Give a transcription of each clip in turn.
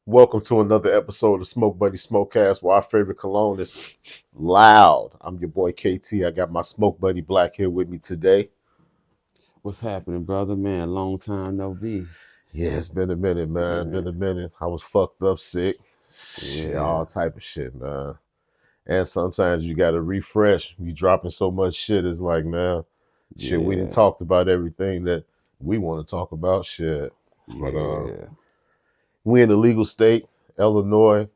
Welcome to another episode of Smoke Buddy Smokecast, where our favorite cologne is loud. I'm your boy KT. I got my Smoke Buddy Black here with me today. What's happening, brother? Man, long time no be. Yeah, it's been a minute, man. Man, Been a minute. I was fucked up, sick, shit, yeah, all type of shit, man. And sometimes you gotta refresh. You dropping so much shit. It's like, man, shit. We didn't yeah, talked about everything that we want to talk about. Shit, but yeah, we in the legal state, Illinois.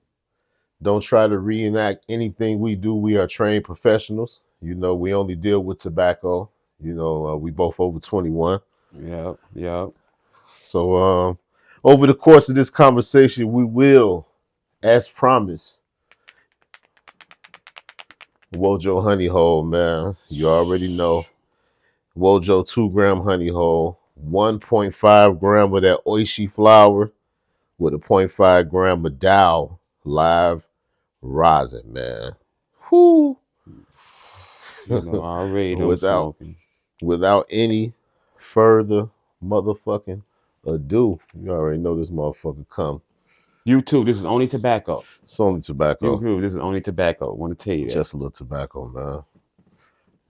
Don't try to reenact anything we do. We are trained professionals. We only deal with tobacco. We both over 21. yep. So, over the course of this conversation, we will, as promised, Wojo honey hole, man. You already know. Wojo 2 gram honey hole, 1.5 gram of that oishi flour with a point 0.5 gram of Dow live rosin, man. Whoo! I already know without smoking. without any further motherfucking ado, you already know this motherfucker come. You too. This is only tobacco. It's only tobacco, This is only tobacco. Want to tell you that. just a little tobacco,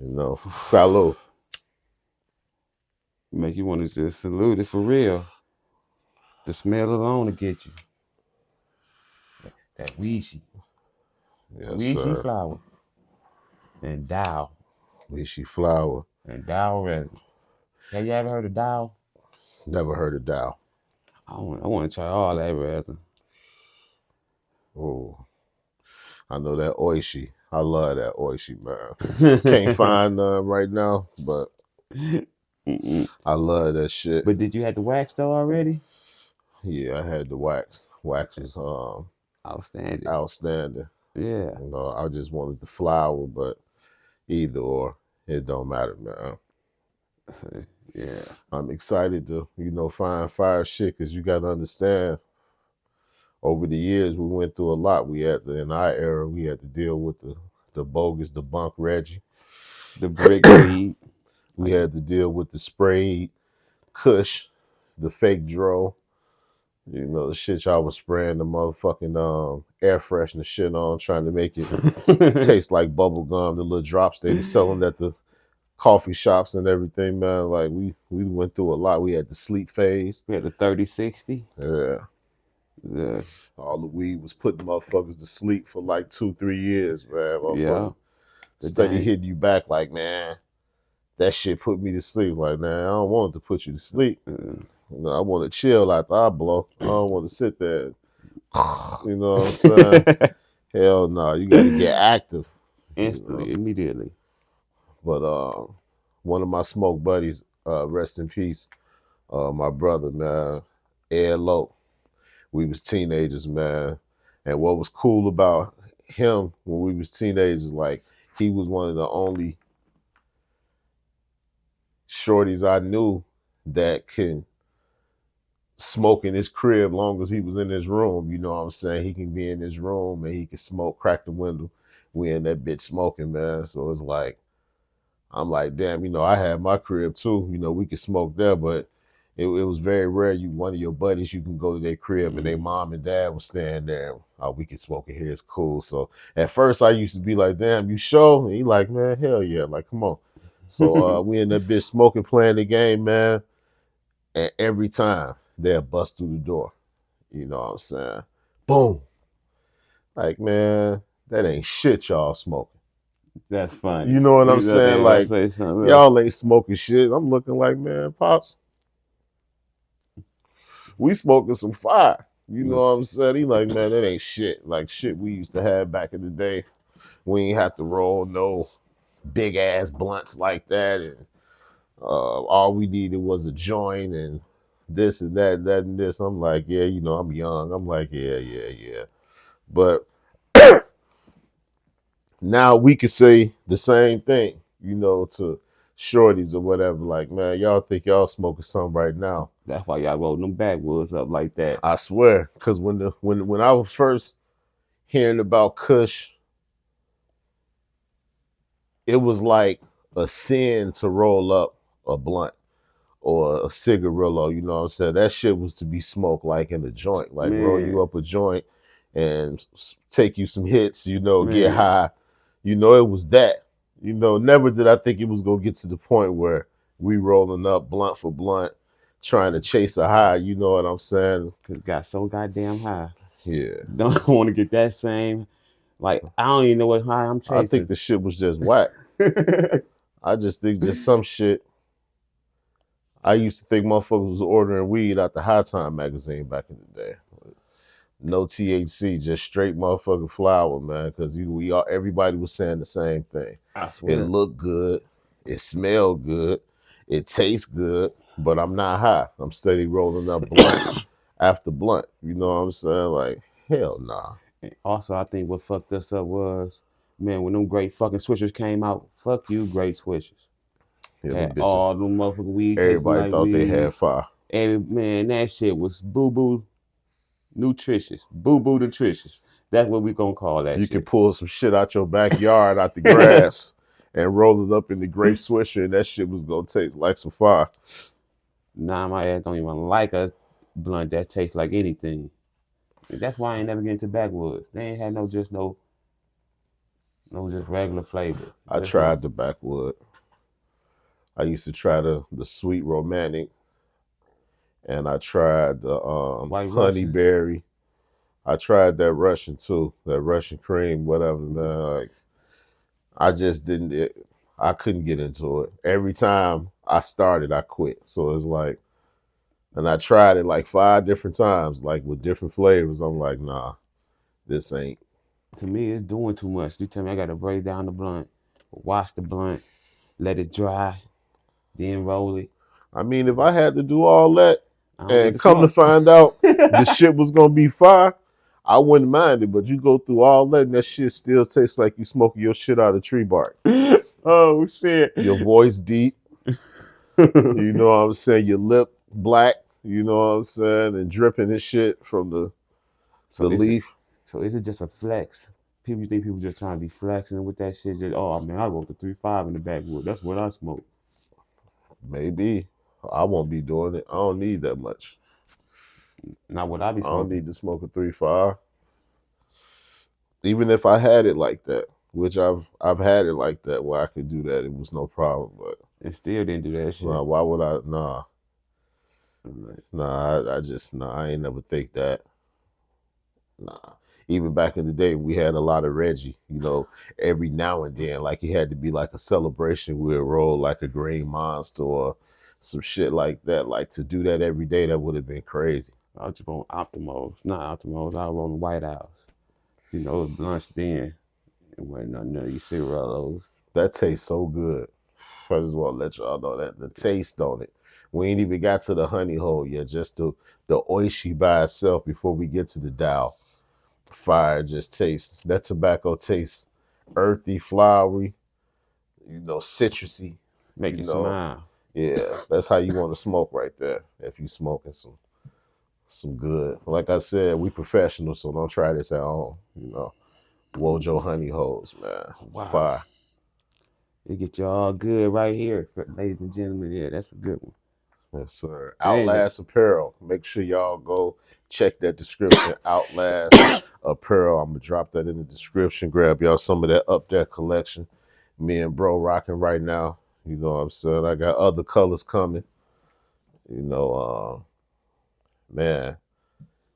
man. Salud. Make you want to just salute it for real. The smell alone to get you. That Weezy. Yes, Weezy sir. flower. And Dow. Lychee flour. And Dow resin. Have you ever heard of Dow? Never heard of Dow. I want to try all that resin. Oh, I know that oishi. I love that oishi, man. Can't find none right now, but I love that shit. But did you have the wax though already? Yeah, I had the wax. Wax was Outstanding. outstanding. Yeah. I just wanted the flour, but either or, it don't matter, man. Yeah. I'm excited to, find fire shit, because you got to understand, over the years, we went through a lot. In our era, we had to deal with the bogus, the bunk Reggie. The brick weed. We had to deal with the sprayed Kush, the fake Dro. The shit y'all was spraying the motherfucking air freshener shit on, trying to make it taste like bubble gum. The little drops they were selling at the coffee shops and everything, man. Like we went through a lot. We had the sleep phase. We had the 30-60. Yeah. Yeah. All the weed was putting motherfuckers to sleep for like 2-3 years, man. Yeah. Steady hitting you back like, man, that shit put me to sleep. Like, man, I don't want it to put you to sleep. I want to chill after I blow. I don't want to sit there. You know what I'm saying? Hell no, you got to get active. Instantly, immediately. But one of my smoke buddies, rest in peace, my brother, man, Ed Lowe. We was teenagers, man. And what was cool about him when we was teenagers, like, he was one of the only shorties I knew that can smoke in his crib long as he was in his room. You know what I'm saying? He can be in his room and he can smoke, crack the window. We in that bitch smoking, man. So it's like, I'm like, damn, I had my crib too. We could smoke there, but it was very rare. One of your buddies, you can go to their crib and their mom and dad was staying there. Oh, we can smoke it here. It's cool. So at first I used to be like, damn, you sure? And he like, man, hell yeah. Like, come on. So we in that bitch smoking, playing the game, man. And every time they'll bust through the door. You know what I'm saying? Boom. Like, man, that ain't shit y'all smoking. That's funny. You know what I'm saying? Like, y'all ain't smoking shit. I'm looking like, man, Pops, we smoking some fire. You know what I'm saying? He like, man, that ain't shit. Like shit we used to have back in the day. We ain't have to roll no big ass blunts like that. And all we needed was a joint and this and that and this. I'm like, yeah, I'm young. I'm like, yeah. But now we could say the same thing, to shorties or whatever. Like, man, y'all think y'all smoking something right now. That's why y'all rolled them backwoods up like that. I swear, because when I was first hearing about Kush, it was like a sin to roll up a blunt or a cigarillo, you know what I'm saying? That shit was to be smoked like in the joint, like roll Man, you up a joint and take you some hits, you know, get man, high. You know, it was that. You know, never did I think it was gonna get to the point where we rolling up blunt for blunt, trying to chase a high. You know what I'm saying? cause got so goddamn high. Yeah. Don't want to get that same. Like I don't even know what high I'm I think chasing. the shit was just whack. I just think just some shit. I used to think motherfuckers was ordering weed out the High Time magazine back in the day. No THC, just straight motherfucking flower, man. Because we all everybody was saying the same thing. I It swear. looked good, it smelled good, it tastes good, but I'm not high. I'm steady rolling up blunt after blunt. You know what I'm saying? Like hell nah. And also, I think what fucked us up was, man, when them great fucking switchers came out. Fuck you, great switchers. Yeah, them Had bitches. all them motherfucking weed tasting Everybody like thought they had weed. fire. Every man, that shit was boo boo nutritious. Boo boo nutritious. That's what we gonna call that You could shit. pull some shit out your backyard, out the grass, and roll it up in the grape swisher, and that shit was gonna taste like some fire. Nah, my ass don't even like a blunt that tastes like anything. And that's why I ain't never get into backwoods. They ain't had no just regular flavor. I Just no tried the backwood. I used to try the sweet romantic, and I tried the white Russian. honeyberry. I tried that Russian too, that Russian cream, whatever, man. Like I just didn't. I couldn't get into it. Every time I started, I quit. So it's like, and I tried it like 5 different times, like with different flavors. I'm like, nah, this ain't. To me, it's doing too much. You tell me I gotta break down the blunt, wash the blunt, let it dry, then roll it. I mean, if I had to do all that I don't get and to come to smoke. find out the shit was gonna be fire, I wouldn't mind it. But you go through all that and that shit still tastes like you smoking your shit out of tree bark. Oh shit. Your voice deep, you know what I'm saying? Your lip black, you know what I'm saying? And dripping this shit from so the is it leaf. so is it just a flex? People think people just trying to be flexing with that shit. Just oh man, I rolled the 3-5 in the backwood. That's what I smoke. Maybe. I won't be doing it. I don't need that much. Not what I be I don't smoking. need to smoke a 3-5. Even if I had it like that, which I've had it like that where I could do that, it was no problem. But And still didn't do that nah, shit. why would I? Nah, Like, I just nah. I ain't never think that. Nah. Even back in the day, we had a lot of Reggie. You know, every now and then, like it had to be like a celebration. We'd roll like a Green Monster or some shit like that. Like to do that every day, that would have been crazy. I was just on Optimos. Not Optimos, I was rolling White House. You know, it was lunch then. And wasn't none of these cigarillos. That tastes so good. I just want to let y'all know that the taste on it. We ain't even got to the honey hole yet. Just the oishi by itself before we get to the Dow. Fire just tastes. That tobacco tastes earthy, flowery, you know, citrusy. Make You you know, smile. yeah, that's how you want to smoke right there. If you smoking some good. Like I said, we professionals, so don't try this at home. You know, Wojo honey holes, man, Wow. fire. It get you all good right here, ladies and gentlemen. Yeah, that's a good one. Yes, sir. And Outlast Apparel. Make sure y'all go check that description. Outlast Apparel. I'm gonna drop that in the description. Grab y'all some of that up there collection. Me and bro rocking right now. You know what I'm saying? I got other colors coming. You know, man.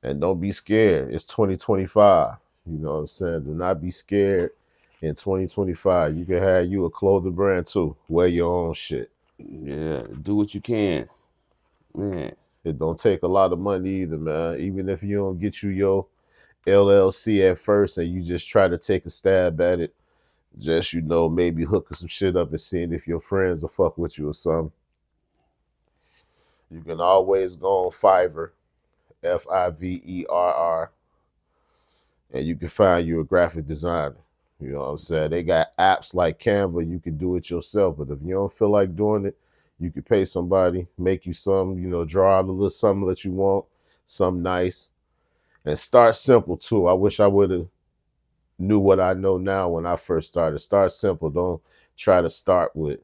And don't be scared. It's 2025. You know what I'm saying? Do not be scared. In 2025, you can have you a clothing brand too. Wear your own shit. yeah, do what you can, man. It don't take a lot of money either, man. Even if you don't get you your LLC at first and you just try to take a stab at it, just you know, maybe hooking some shit up and seeing if your friends will fuck with you or something. You can always go on Fiverr, Fiverr, and you can find you a graphic designer. You know what I'm saying? They got apps like Canva, you can do it yourself, but if you don't feel like doing it, you can pay somebody, make you some, you know, draw out a little something that you want, something nice. And start simple too. I wish I would have knew what I know now when I first started. Start simple. Don't try to start with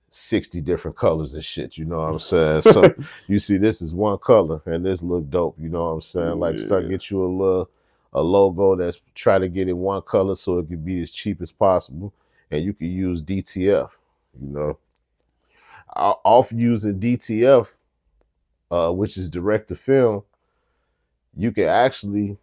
60 different colors and shit, you know what I'm saying? So you see this is one color and this look dope, you know what I'm saying? Like start Yeah. get you a logo that's try to get in one color so it could be as cheap as possible. And you can use DTF, you know. Off using DTF, which is direct to film, you can actually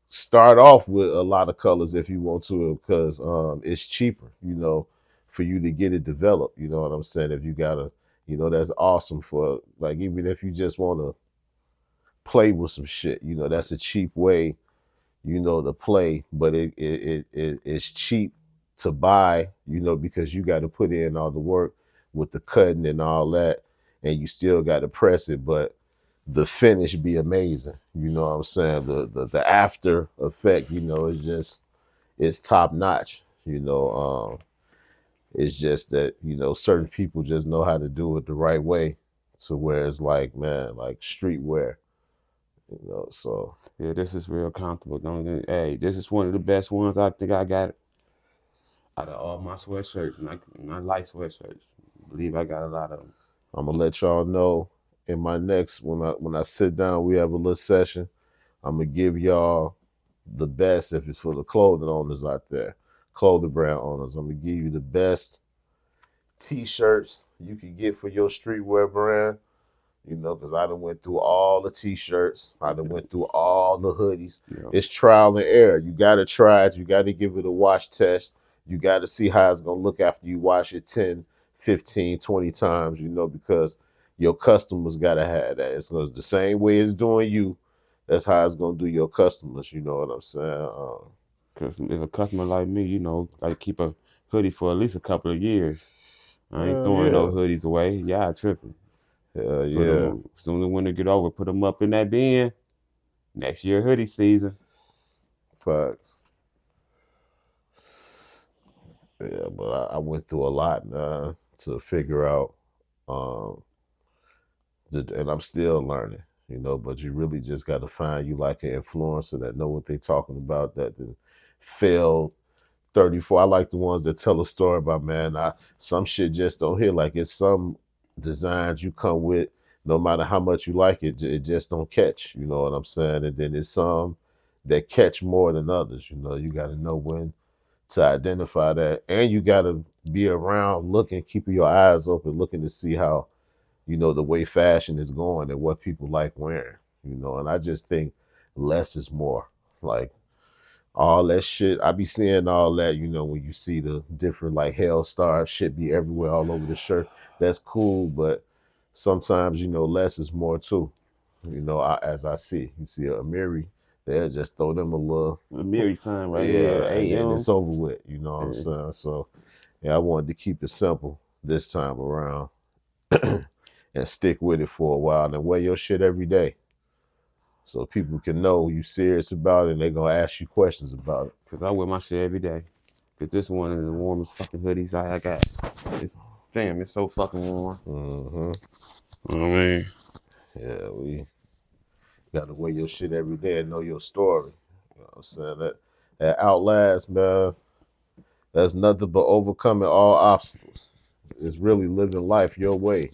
start off with a lot of colors if you want to because it's cheaper, you know, for you to get it developed. You know what I'm saying? If you gotta, you know, that's awesome for like even if you just want to play with some shit, you know, that's a cheap way, you know, to play, but it's cheap to buy, you know, because you got to put in all the work with the cutting and all that, and you still got to press it, but the finish be amazing. You know what I'm saying? The after effect, you know, is just it's top notch. You know, it's just that you know certain people just know how to do it the right way, to where it's like man, like streetwear. You know, so Yeah, this is real comfortable. Hey, this is one of the best ones I think I got out of all my sweatshirts, and I like sweatshirts. I believe I got a lot of them. I'm gonna let y'all know in my next when I sit down, we have a little session. I'm gonna give y'all the best if it's for the clothing owners out there, clothing brand owners. I'm gonna give you the best t-shirts you can get for your streetwear brand. You know, because I done went through all the t-shirts. I done went through all the hoodies. Yeah, It's trial and error. You got to try it. You got to give it a wash test. You got to see how it's going to look after you wash it 10, 15, 20 times, you know, because your customers got to have that. It's the same way it's doing you. That's how it's going to do your customers. You know what I'm saying? because if a customer like me, you know, like keep a hoodie for at least a couple of years. I ain't Hell throwing no yeah. hoodies away. Yeah, I tripping. Hell Put yeah. them soon as winter get over. Put them up in that bin. Next year hoodie season. Facts. Yeah, but I went through a lot, man, to figure out um, and I'm still learning, you know. But you really just got to find you like an influencer that know what they talking about. That then failed 34. I like the ones that tell a story about man. Some shit just don't hit. Like it's some designs you come with, no matter how much you like it, it just don't catch. You know what I'm saying? And then there's some that catch more than others. You know, you got to know when to identify that, and you got to be around looking, keeping your eyes open, looking to see how you know, the way fashion is going and what people like wearing, you know. And I just think less is more. Like all that shit, I be seeing all that, you know, when you see the different like Hell Star shit be everywhere all over the shirt. That's cool, but sometimes, you know, less is more too. You know, as I see, you see a Miri, they'll just throw them a little, A Mary sign right here. yeah, and then AM. it's over with. You know what I'm Yeah. saying? So, yeah, I wanted to keep it simple this time around. And stick with it for a while and wear your shit every day so people can know you serious about it and they're gonna ask you questions about it. Cause I wear my shit every day. Cause this one is the warmest fucking hoodies I got. It's, damn, it's so fucking warm. Mm-hmm. You know what I mean? Yeah, we gotta wear your shit every day and know your story. You know what I'm saying? That Outlast, man, that's nothing but overcoming all obstacles. It's really living life your way,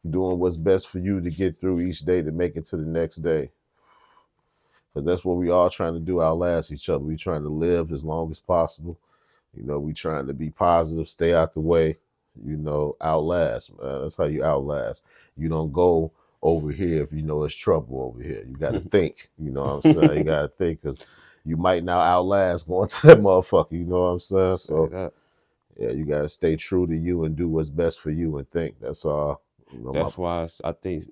doing what's best for you to get through each day to make it to the next day. Because that's what we all trying to do, outlast each other. We trying to live as long as possible. You know, we trying to be positive, stay out the way, you know, outlast. That's how you outlast. You don't go over here if you know it's trouble over here. You got to think, you know what I'm saying? You got to think because you might now outlast going to that motherfucker, you know what I'm saying? Straight So, up. yeah, you got to stay true to you and do what's best for you and think. That's all. You know, That's why I think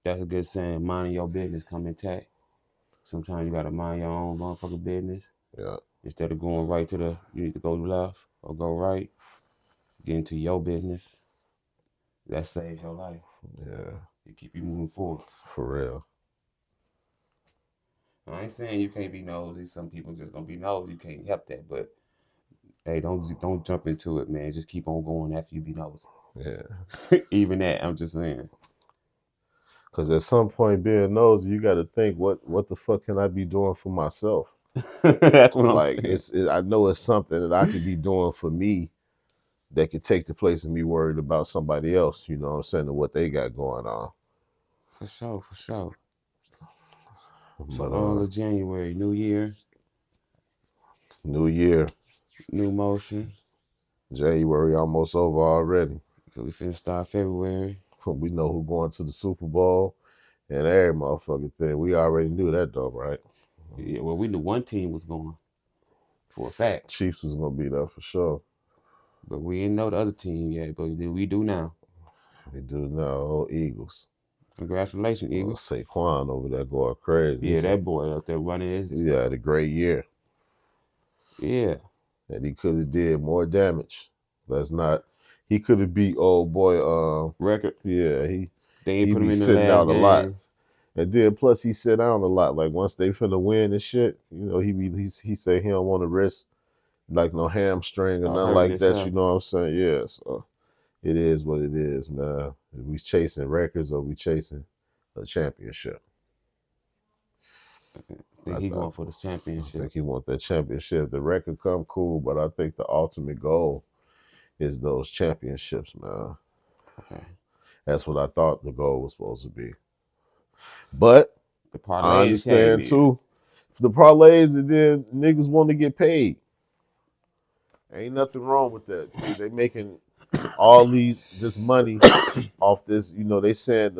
that's a good saying. Minding your business come intact. Sometimes you gotta mind your own motherfucking business. yeah, Instead of going right to you need to go left or go right. Get into your business. That saves your life. yeah, It keep you moving forward. for real. I ain't saying you can't be nosy. Some people just gonna be nosy. You can't help that. But hey, don't jump into it, man. Just keep on going after you be nosy. Yeah. Even that, I'm just saying. Because at some point, being nosy, you got to think, what the fuck can I be doing for myself? That's what I'm Like saying. I know it's something that I could be doing for me that could take the place of me worried about somebody else, you know what I'm saying, and what they got going on. For sure, for sure. So But all of January, New Year, New Year, new motion. January almost over already. So we finna start February. We know who going to the Super Bowl and every motherfucking thing. We already knew that though, right? Yeah, well, we knew one team was going for a fact, Chiefs was gonna be there for sure. but we didn't know the other team yet. But we do now. We do know. Oh, Eagles. Congratulations, Well, Eagles. Saquon over there going crazy. Yeah, that boy out there running his. He had a great year, Yeah, and he could have did more damage. That's not. He could have beat old boy. record. Yeah, They ain't he put him be in the sitting last out a lot. game. And then plus he sit down a lot. Like once they finna win and shit, you know, he say he don't want to risk like no hamstring or nothing Hurting like that. You himself. know what I'm saying? Yeah. So it is what it is, man. If we chasing records or we chasing a championship. I think I, he I, going for the I think championship. he want that championship. The record come cool, but I think the ultimate goal is those championships, man. Okay. That's what I thought the goal was supposed to be. But The I parlays came understand in. too. The parlays and then niggas want to get paid. Ain't nothing wrong with that. They making all this money off this. You know, they saying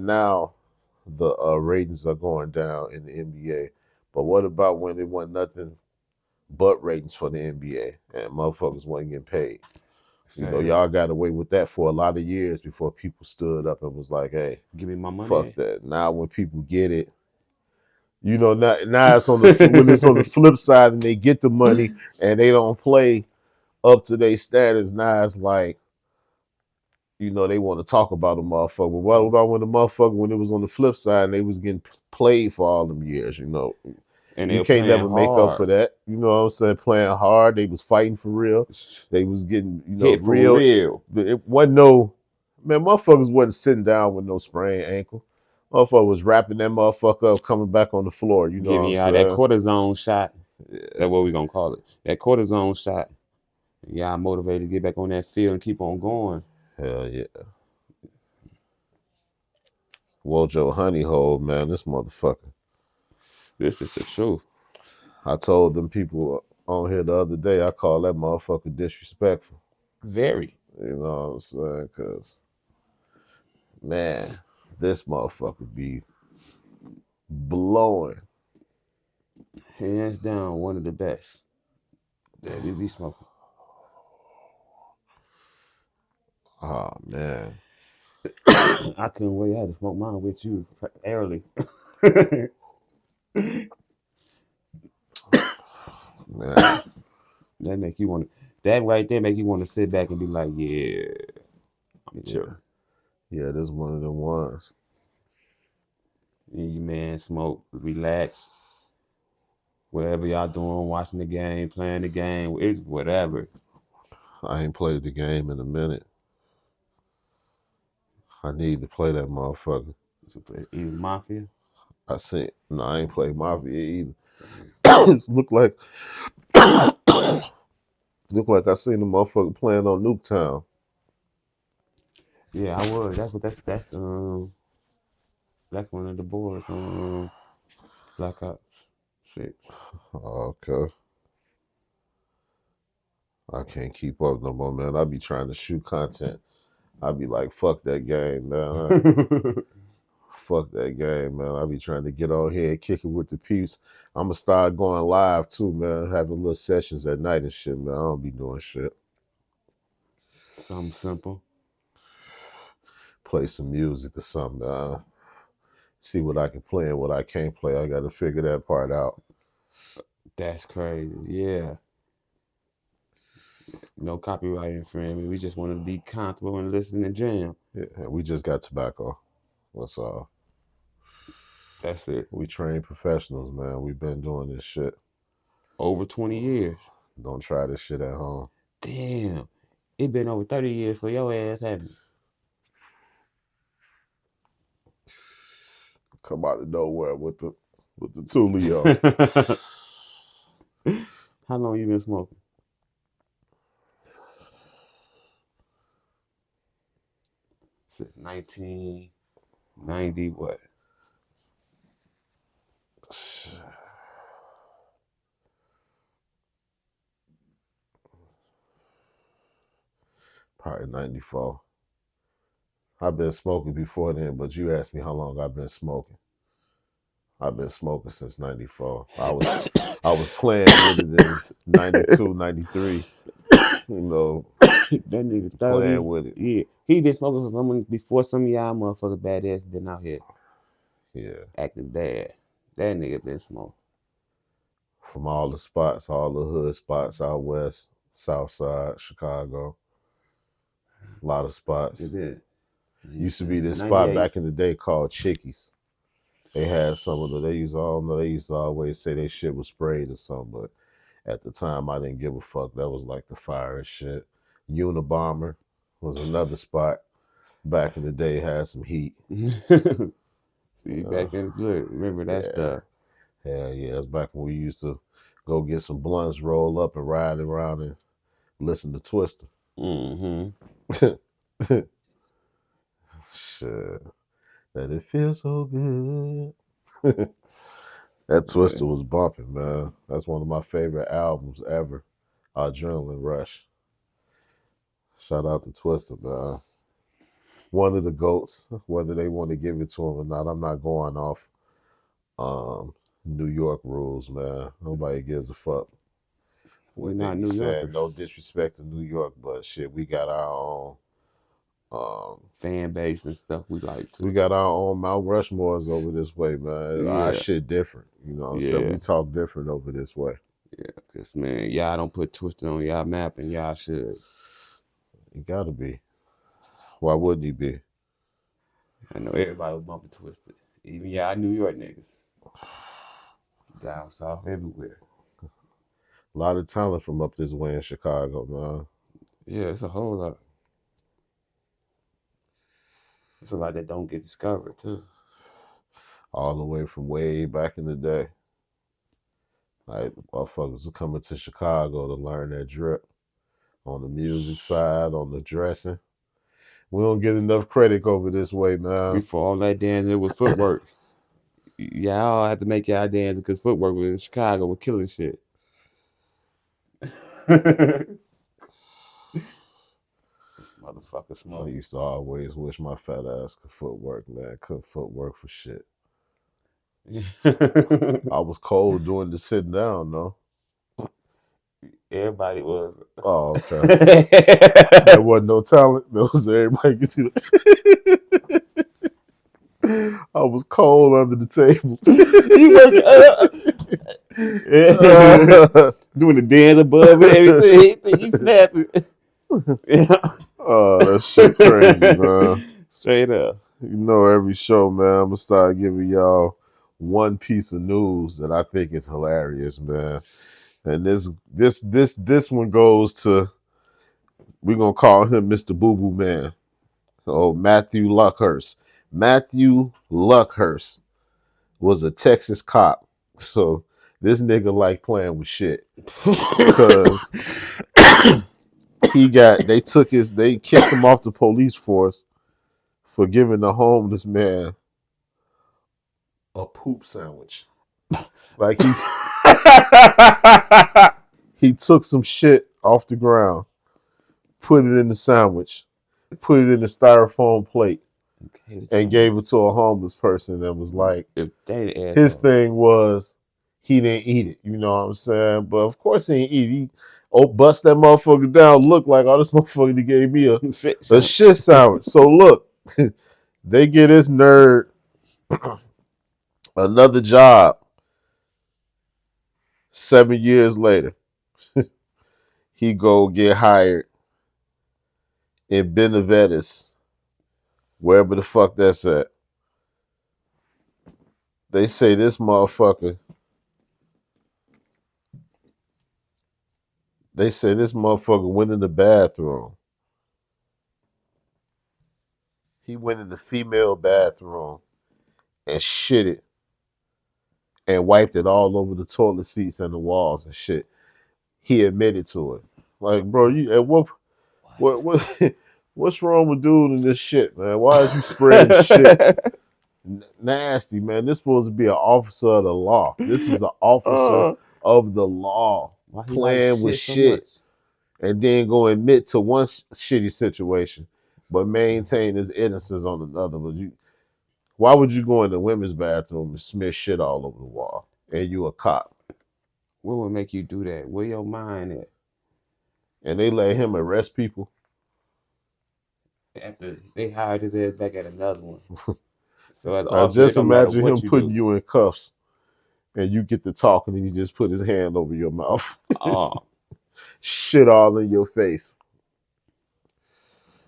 now the ratings are going down in the NBA. But what about when it wasn't nothing but ratings for the NBA and motherfuckers wasn't getting paid? You know, Say, y'all got away with that for a lot of years before people stood up and was like, "Hey, give me my fuck money. that." Now when people get it, you know, now it's on the when it's on the flip side and they get the money and they don't play up to their status. Now it's like, you know, they want to talk about the motherfucker. But what about when the motherfucker, when it was on the flip side and they was getting played for all them years, you know? And they You were can't playing never make up hard. for that. You know what I'm saying? Playing hard. They was fighting for real. They was getting, you know, Hit for real. real. It wasn't no, man, motherfuckers wasn't sitting down with no sprained ankle. Motherfucker was wrapping that motherfucker up, coming back on the floor. You know what Giving I'm y'all that saying? cortisone shot. Yeah. That's what we gonna call it. That cortisone shot. Y'all motivated to get back on that field and keep on going. Hell yeah. Wojo honey hole, man, this motherfucker. This is the truth. I told them people on here the other day, I call that motherfucker disrespectful. Very. You know what I'm saying? Because, man, this motherfucker be blowing. Hands down, one of the best that we be smoking. Oh, man. I couldn't wait. I had to smoke mine with you early. Man. That make you want to. That right there make you want to sit back and be like, yeah, I'm Yeah. chilling. Yeah, this one of them ones. And you man smoke, relax. Whatever y'all doing, watching the game, playing the game, it's whatever. I ain't played the game in a minute. I need to play that motherfucker. Even Mafia. No, I ain't played Mafia either. It look like I seen the motherfucker playing on Nuketown. Yeah, I was. That's one of the boards on Black Ops 6. Okay. I can't keep up no more, man. I be trying to shoot content. I be like, fuck that game, man. Fuck that game, man. I be trying to get on here and kick it with the peeps. I'm gonna start going live too, man. Having little sessions at night and shit, man. I don't be doing shit. Something simple. Play some music or something. See what I can play and what I can't play. I got to figure that part out. That's crazy. Yeah. No copyright infringement. We just want to be comfortable and listen and jam. Yeah, we just got tobacco. That's all. That's it. We trained professionals, man. We've been doing this shit. Over 20 years. Don't try this shit at home. Damn. It been over 30 years for your ass, haven't Come out of nowhere with the Tulio. it? How long you been smoking? Since 1990, what? Probably 94. I've been smoking before then, but you asked me how long I've been smoking. I've been smoking since 94. I was playing with it in 92, 93. You know, That nigga just playing 30. with it. Yeah. He been smoking for someone before some of y'all motherfuckers badass been out here Yeah. acting bad. That nigga been smoking. From all the spots, all the hood spots out west, south side, Chicago. A lot of It spots. is. Used to be this spot 98. back in the day called Chickies. They had some of the they used to always say they shit was sprayed or something, but at the time I didn't give a fuck. That was like the fire and shit. Unabomber was another spot back in the day, had some heat. See, Uh, back in the good. Remember that yeah. stuff. Hell yeah. That's back when we used to go get some blunts, roll up and ride around and listen to Twister. Mm-hmm. Shit. That it feels so good. That Yeah. Twister was bumping, man. That's one of my favorite albums ever. Adrenaline Rush. Shout out to Twister, man. One of the goats, whether they want to give it to him or not. I'm not going off New York rules, man. Nobody gives a fuck We what they not be New saying. No Yorkers. disrespect to New York, but shit, we got our own. Fan base and stuff we like We to. got our own Mount Rushmores over this way, man. Our Yeah. shit different. You know what I'm saying? Yeah. We talk different over this way. Yeah. Cause man, y'all don't put Twister on y'all map and y'all should. It gotta be. Why wouldn't he be? I know everybody was bumping Twisted. Even y'all New York niggas. Down south everywhere. A lot of talent from up this way in Chicago, man. Yeah, it's a whole lot. It's a lot that don't get discovered too. All the way from way back in the day. Like motherfuckers are coming to Chicago to learn that drip. On the music side, on the dressing. We don't get enough credit over this way, man. Before all that dance, it was footwork. Y'all had to make y'all dance because footwork was in Chicago was killing shit. This motherfucker I smoking. used to always wish my fat ass could footwork, man. Couldn't footwork for shit. I was cold doing the sitting down, though. Everybody was. Oh, okay. There wasn't no talent. There was everybody could see that. I was cold under the table. You working doing the dance above and everything. You snapping. Oh, that shit crazy, man. Straight up. You know, every show, man, I'm gonna start giving y'all one piece of news that I think is hilarious, man. And this one goes to, we're gonna call him Mr. Boo Boo Man. Oh, Matthew Luckhurst. Matthew Luckhurst was a Texas cop. So this nigga like playing with shit. Cause they kicked him off the police force for giving the homeless man a poop sandwich. Like he took some shit off the ground, put it in the sandwich, put it in the styrofoam plate, and gave it to a homeless person that was like, If they his asshole. thing was he didn't eat it. You know what I'm saying? But of course he didn't eat it. He bust that motherfucker down, look like, oh, this motherfucker gave me a shit sandwich. So look, they get this nerd another job 7 years later. He go get hired in Benavides, wherever the fuck that's at. They say this motherfucker went in the bathroom. He went in the female bathroom and shit it and wiped it all over the toilet seats and the walls and shit. He admitted to it. Like, bro, you at what What's wrong with dude in this shit, man? Why is you spreading shit? Nasty, man. This supposed to be an officer of the law. This is an officer of the law Why he like playing with shit so much? shit and then go admit to one shitty situation, but maintain his innocence on another. But why would you go in the women's bathroom and smear shit all over the wall? And you a cop. What would make you do that? Where your mind at? And they let him arrest people. After they hired his ass back at another one. So as an Now officer, it just don't matter imagine what him you putting do. you in cuffs and you get to talking and he just put his hand over your mouth. Oh, Shit all in your face.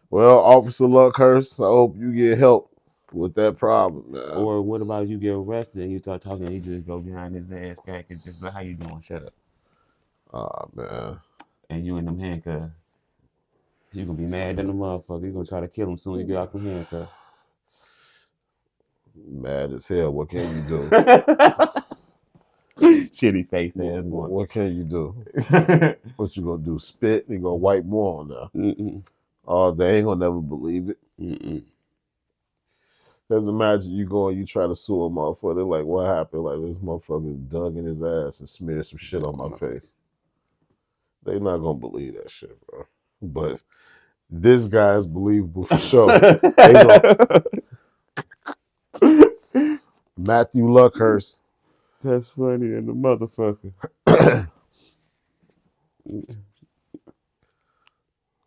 Well, Officer Luckhurst, I hope you get help with that problem, man. or what about you get arrested and you start talking and he just go behind his ass crack and just like, how you doing? Shut up. Oh, man. And you in them handcuffs. You gonna be mad at the motherfucker. You gonna try to kill him soon as you get out them handcuffs. Mad as hell. What can you do? Shitty face ass one. What can you do? What you gonna do? Spit? You gonna wipe more on there? Mm-mm. Oh, they ain't gonna never believe it. Mm-mm. Just imagine you go and you try to sue a motherfucker. They're like, what happened? Like, this motherfucker dug in his ass and smeared some shit on my face. They not gonna believe that shit, bro. But this guy is believable for sure. Matthew Luckhurst. That's funny and the motherfucker.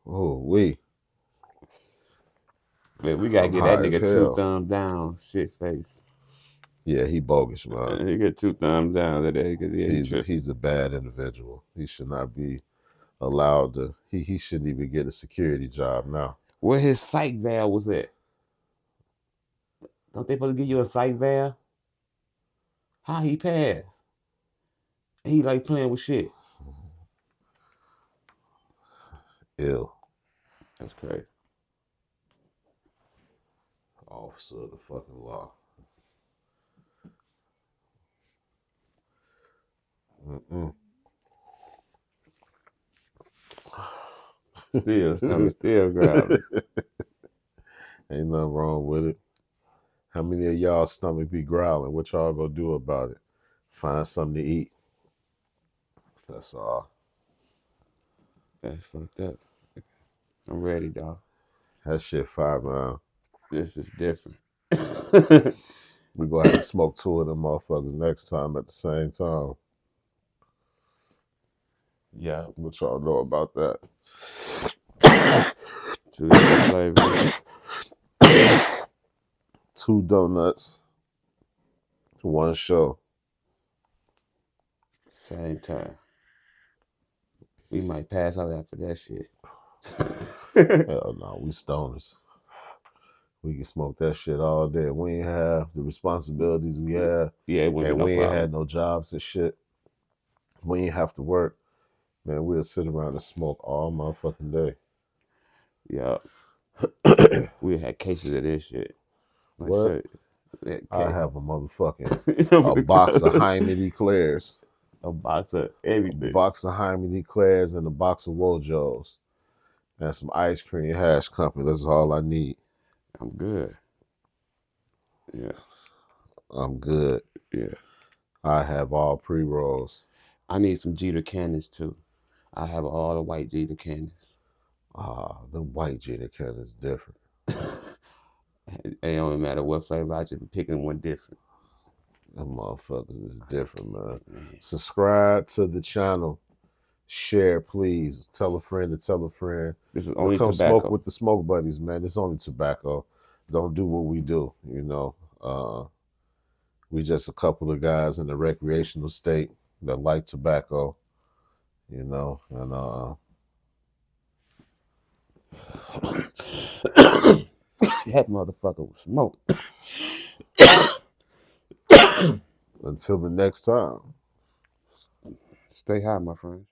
Oh, we gotta get that high as nigga hell. 2 thumbs down, shit face. Yeah, he bogus, man. He get 2 thumbs down today because He's a bad individual. He should not be allowed to. He shouldn't even get a security job now. Where his psych valve was at? Don't they supposed to give you a psych valve? How he passed? And he like playing with shit. Ill. That's crazy. Officer of the fucking law. Mm-mm. Still growling. Ain't nothing wrong with it. How many of y'all stomach be growling? What y'all gonna do about it? Find something to eat. That's all. That's fucked up. I'm ready, dog. That shit fire, man. This is different. We gonna have to smoke 2 of them motherfuckers next time at the same time. Yeah. What y'all know about that? 2 different flavors. 2 donuts. 1 show. Same time. We might pass out after that shit. Hell no, we stoners. We can smoke that shit all day. We ain't have the responsibilities we have. Yeah, it wouldn't and be we no ain't problem. had no jobs and shit. We ain't have to work. Man, we'll sit around and smoke all motherfucking day. Yeah. We had cases of this shit. Like, What? I have a motherfucking a box of Hyman Eclairs. A box of everything. A box of Hyman Eclairs and a box of Wojos. And some ice cream hash company. That's all I need. I'm good. Yeah. I'm good. Yeah. I have all pre-rolls. I need some Jeter cannons too. I have all the white Jeter cannons. The white Jeter cannons different. It don't matter what flavor, I just be picking one different. Them motherfuckers is different, man. Subscribe to the channel. Share, please. Tell a friend to tell a friend. This is only come tobacco. Smoke with the smoke buddies, man. It's only tobacco. Don't do what we do, you know. We just a couple of guys in the recreational state that like tobacco, you know, and that motherfucker was smoke. Until the next time. Stay high, my friends.